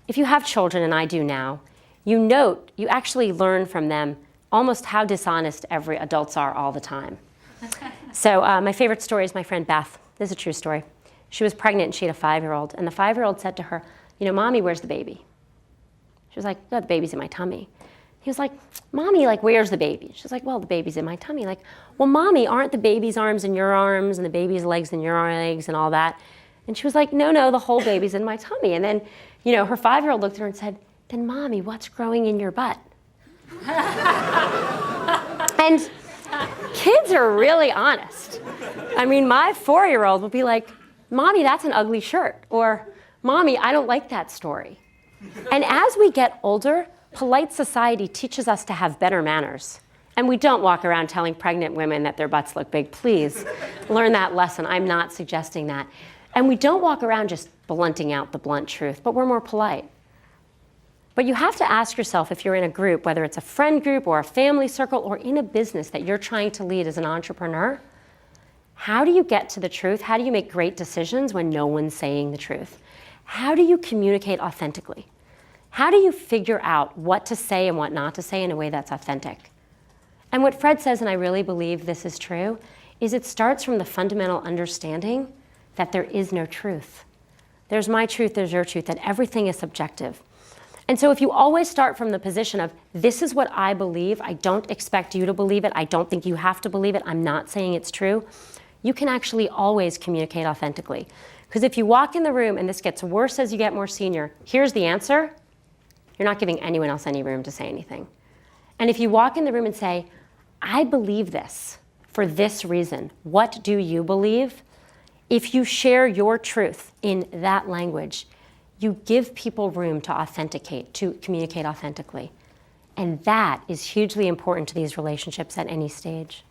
if you have children, and I do now, you actually learn from them almost how dishonest every adults are all the time. So my favorite story is my friend Beth. This is a true story. She was pregnant and she had a 5-year-old, and the 5-year-old said to her, Mommy, where's the baby? She was like, oh, the baby's in my tummy. He was like, Mommy, where's the baby? She's like, well, the baby's in my tummy. Well, Mommy, aren't the baby's arms in your arms and the baby's legs in your legs and all that? And she was like, no, the whole baby's in my tummy. And then, her 5-year-old looked at her and said, then Mommy, what's growing in your butt? And kids are really honest. I mean, my 4-year-old will be like, Mommy, that's an ugly shirt. Or, Mommy, I don't like that story. And as we get older, polite society teaches us to have better manners. And we don't walk around telling pregnant women that their butts look big. Please learn that lesson. I'm not suggesting that. And we don't walk around just blunting out the blunt truth, but we're more polite. But you have to ask yourself, if you're in a group, whether it's a friend group or a family circle or in a business that you're trying to lead as an entrepreneur, how do you get to the truth? How do you make great decisions when no one's saying the truth? How do you communicate authentically? How do you figure out what to say and what not to say in a way that's authentic? And what Fred says, and I really believe this is true, is it starts from the fundamental understanding that there is no truth. There's my truth, there's your truth, that everything is subjective. And so if you always start from the position of, this is what I believe, I don't expect you to believe it, I don't think you have to believe it, I'm not saying it's true, you can actually always communicate authentically. Because if you walk in the room, and this gets worse as you get more senior, here's the answer, you're not giving anyone else any room to say anything. And if you walk in the room and say, I believe this for this reason, what do you believe? If you share your truth in that language, you give people room to authenticate, to communicate authentically. And that is hugely important to these relationships at any stage.